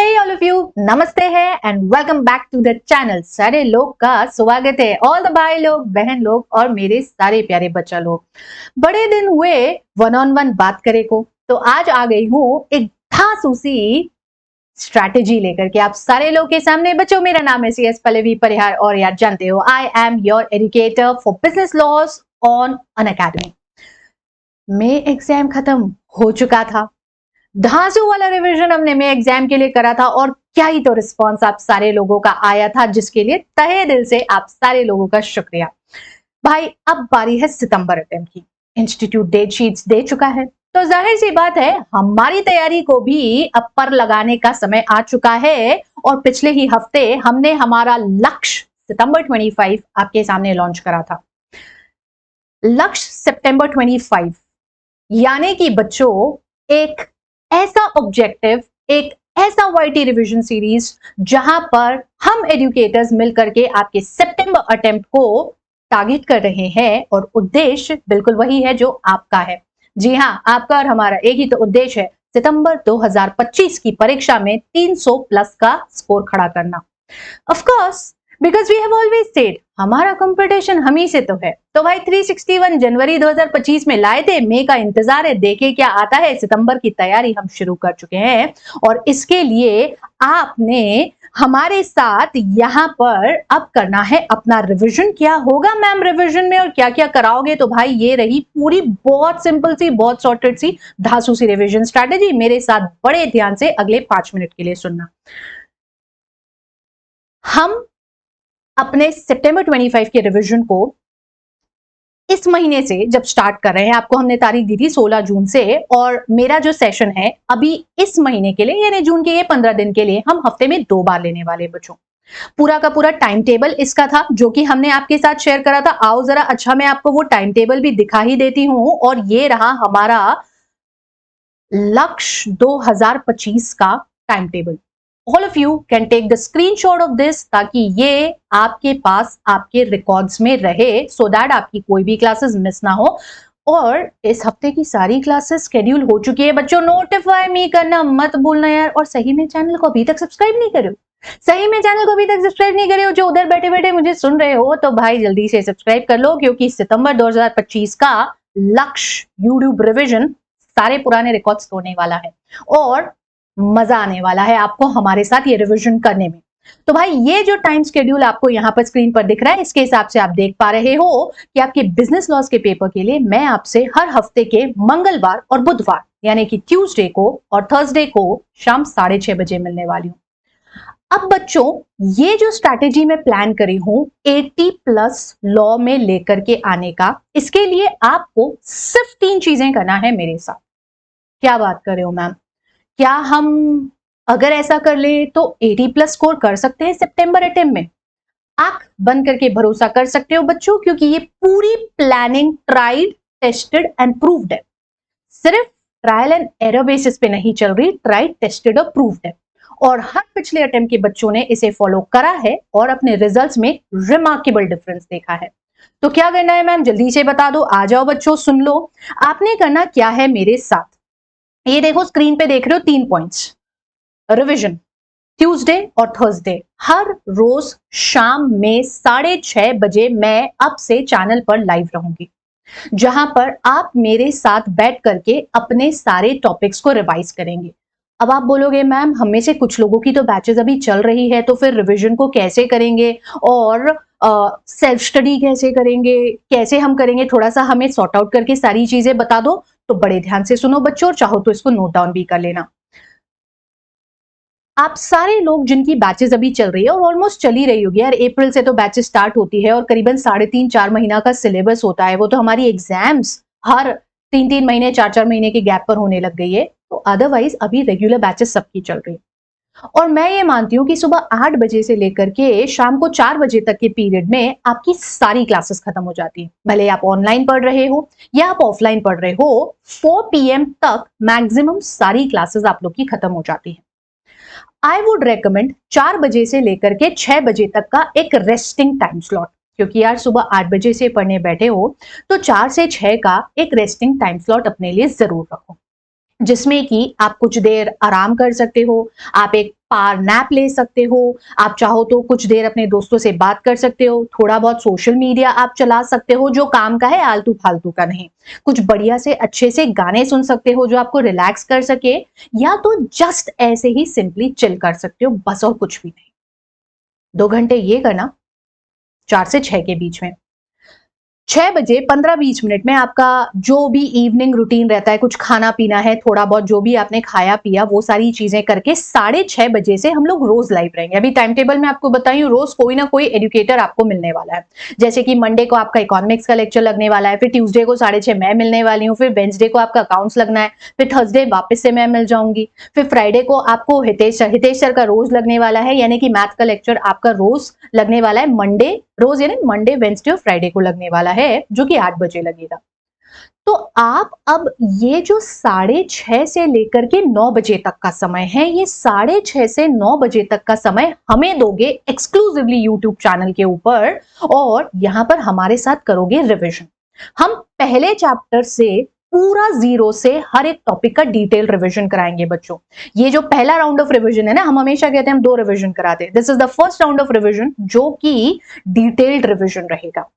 Hey all of you, नमस्ते है and welcome back to the channel. सारे लोग का स्वागत है, ऑल द भाई लोग, बहन लोग और मेरे सारे प्यारे बच्चा लोग। बड़े दिन हुए वन ऑन वन बात करे को, तो आज आ गई हूँ एक धांसूसी स्ट्रैटेजी लेकर के आप सारे लोग के सामने। बच्चों, मेरा नाम है CS पल्लवी परिहार और यार जानते हो I am your educator for business loss on Unacademy. May exam खत्म हो चुका था, धांसू वाला रिवीजन हमने में एग्जाम के लिए करा था और क्या ही तो रिस्पांस आप सारे लोगों का आया था, जिसके लिए तहे दिल से आप सारे लोगों का शुक्रिया। भाई अब बारी है सितंबर अटेम्प्ट की। इंस्टीट्यूट डेट शीट्स दे चुका है, तो जाहिर सी बात है हमारी तैयारी को भी अब पर लगाने का समय आ चुका है। और पिछले ही हफ्ते हमने हमारा लक्ष्य सितंबर 25 आपके सामने लॉन्च करा था। लक्ष्य सितंबर 25 यानी कि बच्चों एक ऐसा ऑब्जेक्टिव, एक ऐसा वाईटी रिवीजन सीरीज जहां पर हम एजुकेटर्स मिलकर के आपके सितंबर अटेम्प्ट को टारगेट कर रहे हैं और उद्देश्य बिल्कुल वही है जो आपका है। जी हां, आपका और हमारा एक ही तो उद्देश्य है, सितंबर 2025 की परीक्षा में 300 प्लस का स्कोर खड़ा करना। Of course because we have always said हमारा कंपटीशन हम ही से तो है। तो भाई 361 जनवरी 2025 में लाए थे, मई का इंतजार है, देखे क्या आता है। सितंबर की तैयारी हम शुरू कर चुके हैं और इसके लिए आपने हमारे साथ यहाँ पर अब करना है अपना रिवीजन। क्या होगा मैम रिवीजन में और क्या क्या कराओगे? तो भाई ये रही पूरी बहुत सिंपल सी, बहुत सॉर्टेड सी, धांसू सी रिवीजन स्ट्रैटेजी। मेरे साथ बड़े ध्यान से अगले 5 मिनट के लिए सुनना। हम अपने सितंबर 25 के रिवीजन को इस महीने से जब स्टार्ट कर रहे हैं, आपको हमने तारीख दी थी 16 जून से, और मेरा जो सेशन है अभी इस महीने के लिए यानी जून के ये 15 दिन के लिए हम हफ्ते में 2 बार लेने वाले बच्चों। पूरा का पूरा टाइम टेबल इसका था जो कि हमने आपके साथ शेयर करा था। आओ जरा अच्छा मैं आपको वो टाइम टेबल भी दिखा ही देती हूं। और ये रहा हमारा लक्ष्य 2025 का time table. All of you can take the screenshot of this ताकि ये आपके पास आपके रिकॉर्ड्स में रहे, so that आपकी कोई भी क्लासेस मिस ना हो। और इस हफ्ते की सारी क्लासेस शेड्यूल हो चुकी है बच्चों। नोटिफाई मी करना मत भूलना यार। और सही में चैनल को अभी तक सब्सक्राइब नहीं करे हो, सही में चैनल को अभी तक सब्सक्राइब नहीं करे हो, जो उधर बैठे बैठे मुझे सुन रहे हो, तो भाई जल्दी से सब्सक्राइब कर लो, क्योंकि सितंबर 2025 का लक्ष्य यूट्यूब रिविजन सारे पुराने रिकॉर्ड्स तोड़ने वाला है और मजा आने वाला है आपको हमारे साथ ये रिवीजन करने में। तो भाई ये जो टाइम शेड्यूल आपको यहाँ पर स्क्रीन पर दिख रहा है, इसके हिसाब से आप देख पा रहे हो कि आपके बिजनेस लॉस के पेपर के लिए मैं आपसे हर हफ्ते के मंगलवार और बुधवार यानी कि ट्यूसडे को और थर्सडे को शाम 6:30 बजे मिलने वाली हूँ। अब बच्चों ये जो स्ट्रैटेजी मैं प्लान करी हूं 80 प्लस लॉ में लेकर के आने का, इसके लिए आपको सिर्फ 3 चीजें करना है मेरे साथ। क्या बात कर रहे हो मैम, क्या हम अगर ऐसा कर ले तो 80 प्लस स्कोर कर सकते हैं सितंबर अटेम्प्ट में? आंख बंद करके भरोसा कर सकते हो बच्चों, क्योंकि ये पूरी planning tried tested and proved है। सिर्फ ट्रायल एंड एरर बेसिस पे नहीं चल रही, ट्राइड टेस्टेड और प्रूव्ड है। और हर पिछले अटेम्प्ट के बच्चों ने इसे फॉलो करा है और अपने रिजल्ट्स में रिमार्केबल डिफरेंस देखा है। तो क्या करना है मैम, जल्दी से बता दो। आ जाओ बच्चों, सुन लो। आपने करना क्या है मेरे साथ, ये देखो स्क्रीन पे देख रहे हो 3 पॉइंट्स। रिवीजन ट्यूसडे और थर्सडे हर रोज शाम में 6:30 बजे मैं अब से चैनल पर लाइव रहूंगी, जहां पर आप मेरे साथ बैठ करके अपने सारे टॉपिक्स को रिवाइज करेंगे। अब आप बोलोगे मैम हम में से कुछ लोगों की तो बैचेस अभी चल रही है, तो फिर रिवीजन को कैसे करेंगे और सेल्फ स्टडी कैसे करेंगे, कैसे हम करेंगे, थोड़ा सा हमें सॉर्ट आउट करके सारी चीजें बता दो। तो बड़े ध्यान से सुनो बच्चों, और चाहो तो इसको नोट डाउन भी कर लेना। आप सारे लोग जिनकी बैचेस अभी चल रही है और ऑलमोस्ट चल ही रही होगी यार, अप्रैल से तो बैचेस स्टार्ट होती है और करीबन 3.5-4 महीना का सिलेबस होता है। वो तो हमारी एग्जाम्स हर 3-3 महीने 4-4 महीने के गैप पर होने लग गई है। तो अदरवाइज अभी रेगुलर बैचेस सबकी चल रही है। और मैं ये मानती हूँ कि सुबह 8 बजे से लेकर के शाम को 4 बजे तक के पीरियड में आपकी सारी क्लासेस खत्म हो जाती है। भले आप ऑनलाइन पढ़ रहे हो या आप ऑफलाइन पढ़ रहे हो, 4 PM तक मैक्सिमम सारी क्लासेस आप लोग की खत्म हो जाती है। आई वुड रेकमेंड 4 बजे से लेकर के 6 बजे तक का एक रेस्टिंग टाइम स्लॉट, क्योंकि यार सुबह 8 बजे से पढ़ने बैठे हो तो 4 से 6 का एक रेस्टिंग टाइम स्लॉट अपने लिए जरूर रखो। जिसमें कि आप कुछ देर आराम कर सकते हो, आप एक पावर नैप ले सकते हो, आप चाहो तो कुछ देर अपने दोस्तों से बात कर सकते हो, थोड़ा बहुत सोशल मीडिया आप चला सकते हो जो काम का है, आलतू-फालतू का नहीं। कुछ बढ़िया से अच्छे से गाने सुन सकते हो जो आपको रिलैक्स कर सके, या तो जस्ट ऐसे ही सिंपली चिल कर सकते हो, बस और कुछ भी नहीं। 2 घंटे ये करना 4 से 6 के बीच में। 6 बजे 15-20 मिनट में आपका जो भी इवनिंग रूटीन रहता है, कुछ खाना-पीना है, थोड़ा बहुत जो भी आपने खाया-पिया, वो सारी चीज़ें करके 6:30 बजे से हम लोग रोज़ लाइव रहेंगे। अभी टाइम टेबल में आपको बताई हूँ, रोज़ कोई ना कोई एजुकेटर आपको मिलने वाला है। जैसे कि मंडे को आपका इकोनॉमिक्स का लेक्चर लगने वाला है, फिर ट्यूसडे को 6:30 मैं मिलने वाली हूँ, फिर वेडनेसडे को आपका अकाउंट्स लगना है, फिर थर्सडे वापस से मैं मिल जाऊँगी, फिर फ्राइडे को आपको हितेश सर का रोज़ लगने वाला है, यानी कि मैथ का लेक्चर आपका रोज़ लगने वाला है। मंडे रोज़ यानी मंडे, वेडनेसडे और फ्राइडे को लगने वाला है, जो कि 8 बजे लगेगा। तो आप अब ये जो 6:30 से लेकर के 9 बजे तक का समय है, ये 6:30 से 9 बजे तक का समय हमें दोगे एक्सक्लूसिवली यूट्यूब चैनल के ऊपर, और यहां पर हमारे साथ करोगे रिवीजन। हम पहले चैप्टर से पूरा जीरो से हर एक टॉपिक का डिटेल रिवीजन कराएंगे बच्चों। ये जो पहला राउंड ऑफ रिवीजन है ना, हम हमेशा कहते हैं हम 2 रिवीजन कराते हैं। This is the first round of revision जो कि डिटेल्ड रिवीजन रहेगा।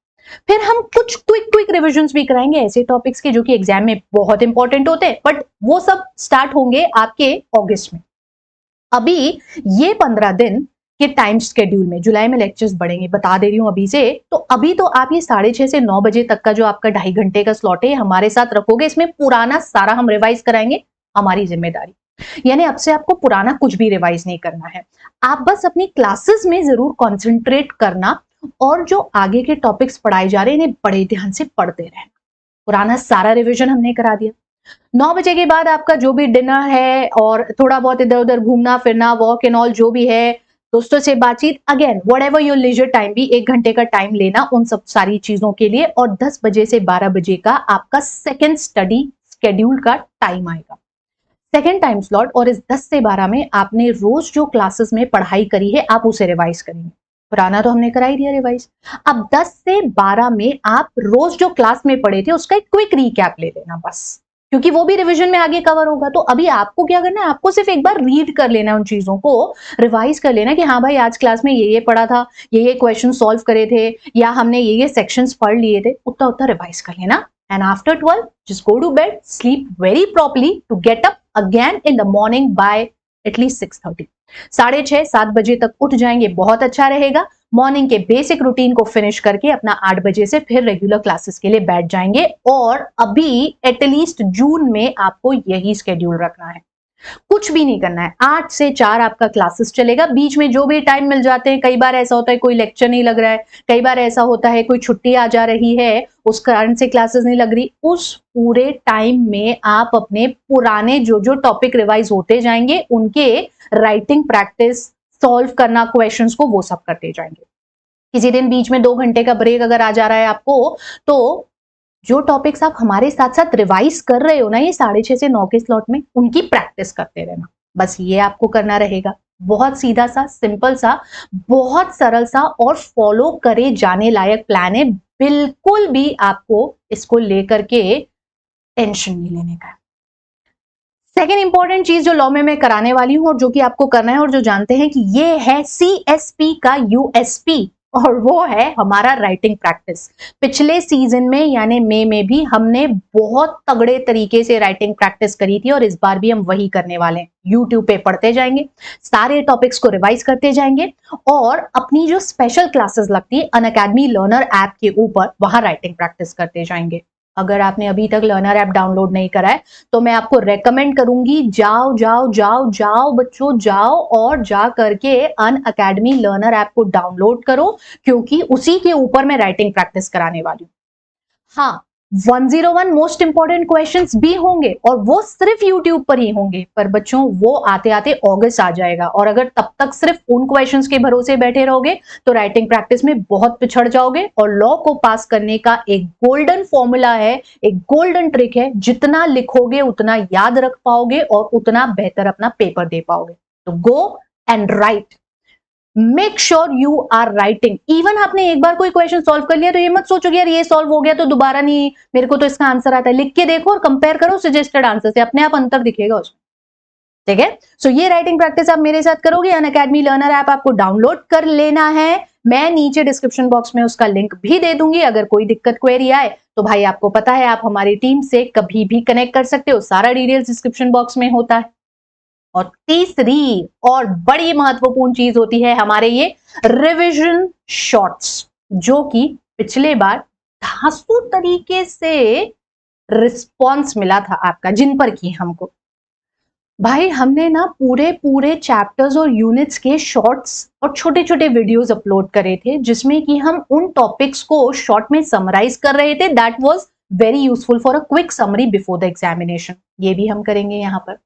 फिर हम कुछ क्विक रिविजन्स भी कराएंगे ऐसे टॉपिक्स के जो कि एग्जाम में बहुत इंपॉर्टेंट होते हैं, बट वो सब स्टार्ट होंगे आपके अगस्त में। अभी ये 15 दिन के टाइम शेड्यूल में जुलाई में लेक्चर्स बढ़ेंगे, बता दे रही हूं अभी से। तो अभी तो आप ये 6:30 से 9 बजे तक का जो आपका 2.5 घंटे का स्लॉट है हमारे साथ रखोगे। इसमें पुराना सारा हम रिवाइज कराएंगे, हमारी जिम्मेदारी। यानी अब से आपको पुराना कुछ भी रिवाइज नहीं करना है, आप बस अपनी क्लासेस में जरूर कॉन्सेंट्रेट करना, और जो आगे के टॉपिक्स पढ़ाए जा रहे हैं इन्हें बड़े ध्यान से पढ़ते रहना। पुराना सारा रिवीजन हमने करा दिया। 9 बजे के बाद आपका जो भी डिनर है और थोड़ा बहुत इधर उधर घूमना फिरना, वॉक एंड ऑल जो भी है, दोस्तों से बातचीत, again whatever your leisure time भी, 1 घंटे का टाइम लेना उन सब सारी चीजों के लिए। और 10 बजे से 12 बजे का आपका सेकेंड स्टडी शेड्यूल का टाइम आएगा, सेकेंड टाइम स्लॉट। और इस 10 से 12 में आपने रोज जो क्लासेस में पढ़ाई करी है आप उसे रिवाइज करेंगे। पुराना तो हमने करा ही दिया रिवाइज। अब 10 से 12 में आप रोज जो क्लास में पढ़े थे उसका एक क्विक रीकैप ले लेना बस, क्योंकि वो भी रिवीजन में आगे कवर होगा। तो अभी आपको क्या करना है, आपको सिर्फ एक बार रीड कर लेना, उन चीजों को रिवाइज कर लेना कि हाँ भाई आज क्लास में ये पढ़ा था, ये क्वेश्चन सॉल्व करे थे, या हमने ये सेक्शंस पढ़ लिए थे, उतना उतना रिवाइज कर लेना। And after 12 just go to bed, sleep very properly to get up again in the morning by at least 6:30। 6:30-7 बजे तक उठ जाएंगे, बहुत अच्छा रहेगा। मॉर्निंग के बेसिक रूटीन को फिनिश करके अपना 8 बजे से फिर रेगुलर क्लासेस के लिए बैठ जाएंगे। और अभी एटलीस्ट जून में आपको यही स्केड्यूल रखना है, कुछ भी नहीं करना है। 8 से 4 आपका क्लासेस चलेगा, बीच में जो भी टाइम मिल जाते हैं, कई बार ऐसा होता है कोई लेक्चर नहीं लग रहा है, कई बार ऐसा होता है कोई छुट्टी आ जा रही है उस कारण से क्लासेस नहीं लग रही, उस पूरे टाइम में आप अपने पुराने जो जो टॉपिक रिवाइज होते जाएंगे उनके राइटिंग प्रैक्टिस, सॉल्व करना क्वेश्चंस को, वो सब करते जाएंगे। किसी दिन बीच में 2 घंटे का ब्रेक अगर आ जा रहा है आपको, तो जो टॉपिक्स आप हमारे साथ साथ रिवाइज कर रहे हो ना ये 6:30 से 9 के स्लॉट में, उनकी प्रैक्टिस करते रहना, बस ये आपको करना रहेगा। बहुत सीधा सा, सिंपल सा, बहुत सरल सा और फॉलो करे जाने लायक प्लान है। बिल्कुल भी आपको इसको लेकर के टेंशन नहीं लेने का। सेकेंड इंपॉर्टेंट चीज जो लॉ में मैं कराने वाली हूं और जो कि आपको करना है और जो जानते हैं कि ये है CSP का USP, और वो है हमारा राइटिंग प्रैक्टिस। पिछले सीजन में यानी मई में भी हमने बहुत तगड़े तरीके से राइटिंग प्रैक्टिस करी थी, और इस बार भी हम वही करने वाले हैं। यूट्यूब पे पढ़ते जाएंगे, सारे टॉपिक्स को रिवाइज करते जाएंगे, और अपनी जो स्पेशल क्लासेस लगती है अनअकैडमी लर्नर ऐप के ऊपर, वहां राइटिंग प्रैक्टिस करते जाएंगे। अगर आपने अभी तक लर्नर ऐप डाउनलोड नहीं करा है तो मैं आपको रेकमेंड करूंगी, जाओ जाओ जाओ जाओ बच्चों जाओ, और जा करके अनअकैडमी लर्नर ऐप को डाउनलोड करो, क्योंकि उसी के ऊपर मैं राइटिंग प्रैक्टिस कराने वाली हूं। हाँ, 101 मोस्ट इंपॉर्टेंट क्वेश्चंस भी होंगे, और वो सिर्फ यूट्यूब पर ही होंगे, पर बच्चों वो आते आते अगस्त आ जाएगा, और अगर तब तक सिर्फ उन क्वेश्चंस के भरोसे बैठे रहोगे तो राइटिंग प्रैक्टिस में बहुत पिछड़ जाओगे। और लॉ को पास करने का एक गोल्डन फॉर्मूला है, एक गोल्डन ट्रिक है, जितना लिखोगे उतना याद रख पाओगे और उतना बेहतर अपना पेपर दे पाओगे। तो go and write. Make sure you are writing. Even आपने एक बार कोई क्वेश्चन सॉल्व कर लिया तो ये मत सोचो कि यार ये सॉल्व हो गया तो दोबारा नहीं, मेरे को तो इसका आंसर आता है। लिख के देखो और कंपेयर करो सजेस्टेड आंसर से, अपने आप अंतर दिखेगा उसमें। ठीक है, सो ये राइटिंग प्रैक्टिस आप मेरे साथ करोगे। अनअकैडमी लर्नर ऐप आपको डाउनलोड कर लेना है, मैं नीचे डिस्क्रिप्शन बॉक्स में उसका लिंक भी दे दूंगी। अगर कोई दिक्कत क्वेरी आए तो भाई आपको पता है आप हमारी टीम से कभी भी कनेक्ट कर सकते हो, सारा डिटेल्स डिस्क्रिप्शन बॉक्स में होता है। और तीसरी और बड़ी महत्वपूर्ण चीज होती है हमारे ये रिविजन शॉर्ट्स, जो कि पिछले बार धांसू तरीके से रिस्पॉन्स मिला था आपका, जिन पर की हमको भाई हमने ना पूरे चैप्टर्स और यूनिट्स के शॉर्ट्स और छोटे छोटे वीडियोस अपलोड करे थे, जिसमें कि हम उन टॉपिक्स को शॉर्ट में समराइज कर रहे थे। That was very useful for a quick summary before the examination. ये भी हम करेंगे यहाँ पर।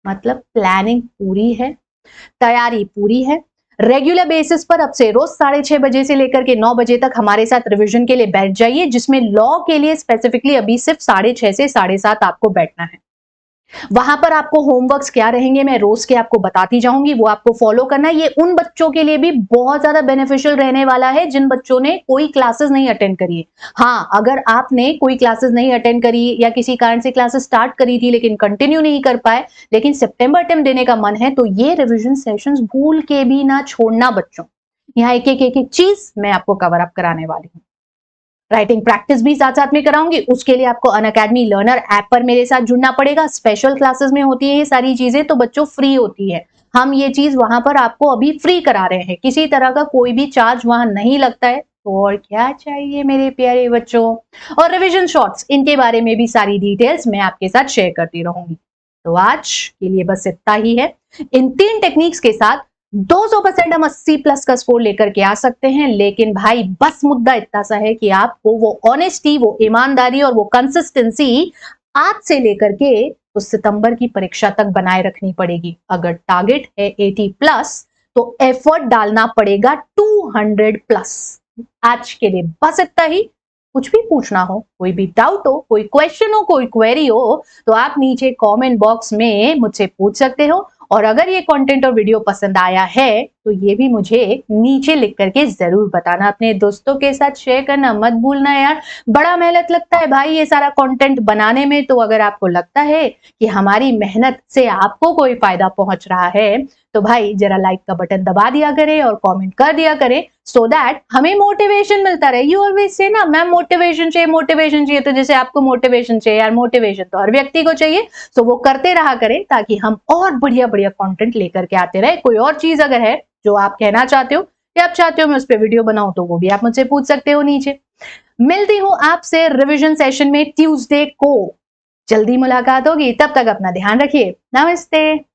मतलब प्लानिंग पूरी है, तैयारी पूरी है। रेगुलर बेसिस पर अब से रोज 6:30 बजे से लेकर के 9 बजे तक हमारे साथ रिवीजन के लिए बैठ जाइए, जिसमें लॉ के लिए स्पेसिफिकली अभी सिर्फ 6:30 से 7:30 आपको बैठना है। वहां पर आपको होमवर्क्स क्या रहेंगे मैं रोज के आपको बताती जाऊंगी, वो आपको फॉलो करना है। ये उन बच्चों के लिए भी बहुत ज्यादा बेनिफिशियल रहने वाला है जिन बच्चों ने कोई क्लासेस नहीं अटेंड करी है। हाँ, अगर आपने कोई क्लासेस नहीं अटेंड करी या किसी कारण से क्लासेस स्टार्ट करी थी लेकिन कंटिन्यू नहीं कर पाए, लेकिन सितंबर अटेम्प्ट देने का मन है, तो ये रिविजन सेशंस भूल के भी ना छोड़ना बच्चों। यहाँ एक एक चीज मैं आपको कवर अप कराने वाली हूँ। राइटिंग प्रैक्टिस भी साथ साथ में कराऊंगी। उसके लिए आपको अनअकैडमी लर्नर ऐप पर मेरे साथ जुड़ना पड़ेगा। स्पेशल क्लासेस में होती है ये सारी चीजें, तो बच्चों फ्री होती है। हम ये चीज वहां पर आपको अभी फ्री करा रहे हैं, किसी तरह का कोई भी चार्ज वहां नहीं लगता है। तो और क्या चाहिए मेरे प्यारे बच्चों। और रिविजन शॉर्ट्स, इनके बारे में भी सारी डिटेल्स मैं आपके साथ शेयर करती रहूंगी। तो आज के लिए बस इतना ही है। इन 3 टेक्निक्स के साथ 200% हम 80+ का स्कोर लेकर के आ सकते हैं। लेकिन भाई बस मुद्दा इतना सा है कि आपको वो ऑनेस्टी, वो ईमानदारी और वो कंसिस्टेंसी आज से लेकर के तो सितंबर की परीक्षा तक बनाए रखनी पड़ेगी। अगर टारगेट है 80+ तो एफर्ट डालना पड़ेगा 200+। आज के लिए बस इतना ही। कुछ भी पूछना हो, कोई भी डाउट हो, कोई क्वेश्चन हो, कोई क्वेरी हो, तो आप नीचे कमेंट बॉक्स में मुझसे पूछ सकते हो। और अगर ये कंटेंट और वीडियो पसंद आया है तो ये भी मुझे नीचे लिख करके जरूर बताना। अपने दोस्तों के साथ शेयर करना मत भूलना यार। बड़ा मेहनत लगता है भाई ये सारा कंटेंट बनाने में, तो अगर आपको लगता है कि हमारी मेहनत से आपको कोई फायदा पहुंच रहा है तो भाई जरा लाइक का बटन दबा दिया करें और कमेंट कर दिया करें, सो दैट हमें मोटिवेशन मिलता रहे। यू ऑलवेज से ना मैम मोटिवेशन चाहिए, तो जैसे आपको मोटिवेशन चाहिए यार, मोटिवेशन तो हर व्यक्ति को चाहिए। सो वो करते रहा करें ताकि हम और बढ़िया बढ़िया कंटेंट लेकर के आते रहे। कोई और चीज अगर है जो आप कहना चाहते हो या आप चाहते हो मैं उस पर वीडियो बनाऊं, तो वो भी आप मुझसे पूछ सकते हो नीचे। मिलती हूं आपसे रिविजन सेशन में ट्यूसडे को। जल्दी मुलाकात होगी, तब तक अपना ध्यान रखिए। नमस्ते।